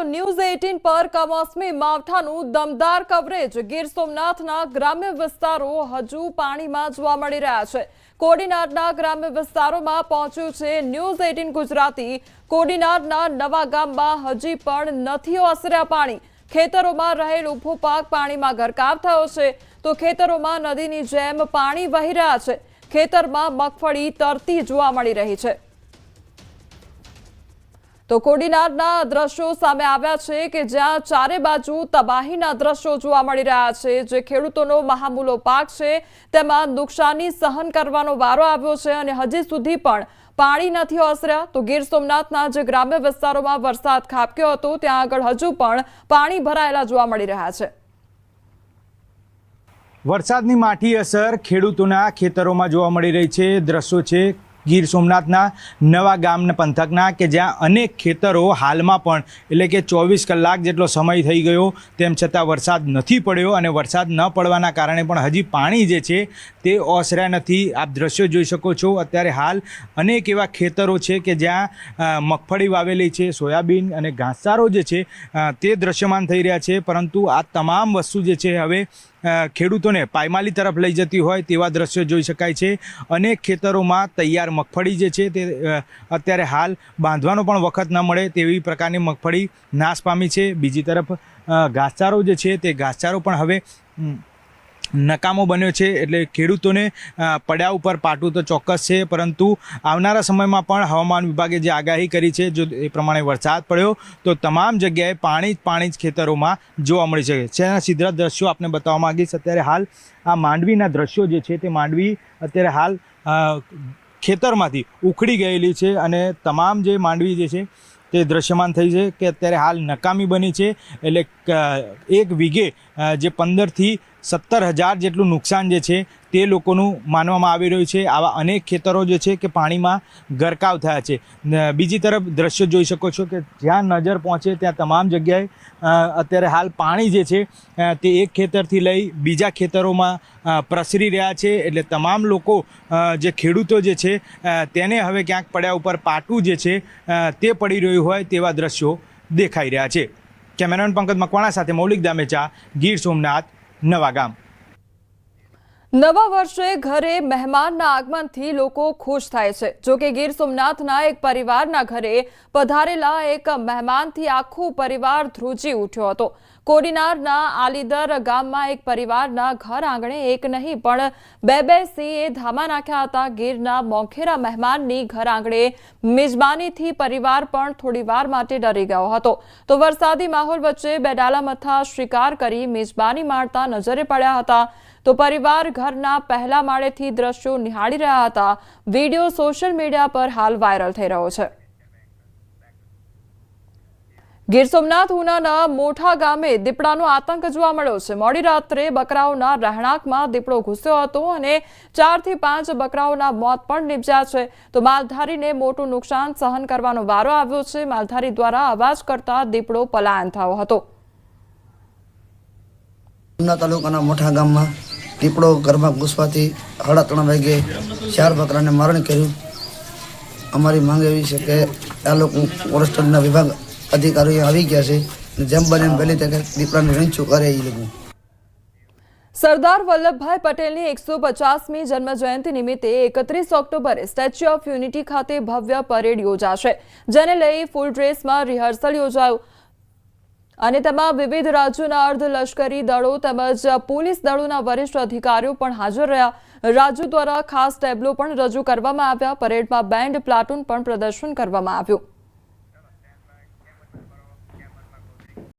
News 18 પર કમોસમી માવઠાનું દમદાર coverage. Gir સોમનાથના ગ્રામ્ય વિસ્તારો હજુ પાણીમાં જોવા મળી રહ્યા છે। કોડીનારના ગ્રામ્ય વિસ્તારોમાં પહોંચ્યું છે ન્યૂઝ 18 ગુજરાતી। કોડીનારના નવા ગામમાં હજી પણ નથી ઓસર્યા પાણી। ખેતરોમાં રહેલ ઊભો પાક પાણીમાં ગરકાવ થયો છે તો ખેતરોમાં નદીની જેમ પાણી વહી રહ્યા છે। ખેતરમાં મગફળી તરતી જોવા મળી રહી છે। તો કોડીનારના દ્રશ્યો સામે આવ્યા છે કે જ્યાં ચારે બાજુ તબાહીના દ્રશ્યો જોવા મળી રહ્યા છે। જે ખેડૂતોનો મહામૂલો પાક છે તેમાં નુકસાની સહન કરવાનો વારો આવ્યો છે અને હજી સુધી પણ પાણી નથી ઓસર્યા। તો ગીર સોમનાથના જે ગ્રામ્ય વિસ્તારોમાં વરસાદ ખાબક્યો હતો ત્યાં આગળ હજુ પણ પાણી ભરાયેલા જોવા મળી રહ્યા છે। વરસાદની માઠી અસર ખેડૂતોના ખેતરોમાં જોવા મળી રહી છે। દ્રશ્યો છે ગીર સોમનાથના નવા ગામના પંથકના કે જ્યાં અનેક ખેતરો હાલમાં પણ એટલે કે 24 કલાક જેટલો સમય થઈ ગયો તેમ છતાં વરસાદ નથી પડ્યો અને વરસાદ ન પડવાના કારણે પણ હજી પાણી જે છે તે ઓસર્યા નથી। આપ દ્રશ્યો જોઈ શકો છો। અત્યારે હાલ અનેક એવા ખેતરો છે કે જ્યાં મગફળી વાવેલી છે, સોયાબીન અને ઘાસચારો જે છે તે દ્રશ્યમાન થઈ રહ્યા છે, પરંતુ આ તમામ વસ્તુ જે છે હવે ખેડૂતોને પાયમાલી તરફ લઈ જતી હોય તેવા દ્રશ્યો જોઈ શકાય છે। અનેક ખેતરોમાં તૈયાર મગફળી જે છે તે અત્યારે હાલ બાંધવાનો પણ વખત ન મળે તેવી પ્રકારની મગફળી નાશ પામી છે। બીજી તરફ ઘાસચારો જે છે તે ઘાસચારો પણ હવે નકામો બન્યો છે। એટલે ખેડૂતોને પડ્યા ઉપર પાટું તો ચોક્કસ છે, પરંતુ આવનારા સમયમાં પણ હવામાન વિભાગે જે આગાહી કરી છે જો એ પ્રમાણે વરસાદ પડ્યો તો તમામ જગ્યાએ પાણી જ ખેતરોમાં જોવા મળી શકે છે। એના સીધા દ્રશ્યો આપને બતાવવા માંગીશ। અત્યારે હાલ આ માંડવીના દ્રશ્યો જે છે તે માંડવી અત્યારે હાલ ખેતરમાંથી ઉખડી ગયેલી છે અને તમામ જે માંડવી જે છે તે દ્રશ્યમાન થઈ છે કે અત્યારે હાલ નકામી બની છે। એટલે એક વીઘે જે 15 થી 17,000 જેટલું નુકસાન જે છે તે લોકોનું માનવામાં આવી રહ્યું છે। આવા અનેક ખેતરો જે છે કે પાણીમાં ગરકાવ થયા છે। બીજી તરફ દ્રશ્યો જોઈ શકો છો કે જ્યાં નજર પહોંચે ત્યાં તમામ જગ્યાએ અત્યારે હાલ પાણી જે છે તે એક ખેતરથી લઈ બીજા ખેતરોમાં પ્રસરી રહ્યા છે। એટલે તમામ લોકો જે ખેડૂતો જે છે તેને હવે ક્યાંક પડ્યા ઉપર પાટું જે છે તે પડી રહ્યું હોય તેવા દ્રશ્યો દેખાઈ રહ્યા છે। કેમેરામેન પંકજ મકવાણા સાથે મૌલિક દામેચા, ગીર સોમનાથ, નવા ગામ। નવા વર્ષે ઘરે મહેમાનના આગમનથી લોકો ખુશ થાય છે। જો કે ગીર સોમનાથના એક પરિવારના ઘરે પધારેલા એક મહેમાનથી આખું પરિવાર ધ્રુજી ઉઠ્યો હતો। કોડીનારના આલીદર ગામમાં એક પરિવારના ઘર આંગણે એક નહીં પણ બે સિંહે ધામા નાખ્યા હતા। ગીરના મોંઘેરા મહેમાનની ઘર આંગણે મિજબાનીથી પરિવાર પણ થોડી વાર માટે ડરી ગયો હતો। તો વરસાદી માહોલ વચ્ચે બે ડાલામથા શિકાર કરી મિજબાની માણતા નજરે પડ્યા હતા। તો પરિવાર ઘરના પહેલા માળેથી દ્રશ્યો નિહાળી રહ્યા હતા। વિડીયો સોશિયલ મીડિયા પર હાલ વાયરલ થઈ રહ્યો છે। ગીર સોમનાથ ઉનાના મોટા ગામે દીપડાનો આતંક જોવા મળ્યો છે। મોડી રાત્રે બકરાઓના રહેણાંકમાં દીપડો ઘૂસ્યો હતો અને 4 થી 5 બકરાઓના મોત પણ નિપજ્યા છે। તો માલધારીને મોટું નુકસાન સહન કરવાનો વારો આવ્યો છે। માલધારી દ્વારા અવાજ કરતા દીપડો પલાયન થયો હતો। તાલુકાના મોટા ગામમાં દીપડો ઘરમાં ઘૂસવાથી 3:30 વાગે 4 બકરાને મરણ કર્યું। અમારી માંગ એવી છે કે આ લોકો ફોરેસ્ટરના વિભાગ અધિકારીઓ આવી ગયા છે, જેમ બને એમ વહેલી તકે દીપડાને રેન્ચું કરે એ લોકો। સરદાર વલ્લભભાઈ પટેલની 150મી જન્મ જયંતિ નિમિત્તે 31 ઓક્ટોબરે સ્ટેચ્યુ ઓફ યુનિટી ખાતે ભવ્ય પરેડ યોજાશે, જેને લઈ ફૂલ ડ્રેસમાં રિહર્સલ યોજાયું અને તેમાં વિવિધ રાજ્યોના અર્ધલશ્કરી દળો તેમજ પોલીસ દળોના વરિષ્ઠ અધિકારીઓ પણ હાજર રહ્યા। રાજ્યો દ્વારા ખાસ ટેબ્લો પણ રજૂ કરવામાં આવ્યા। પરેડમાં બેન્ડ પ્લાટૂન પણ પ્રદર્શન કરવામાં આવ્યું।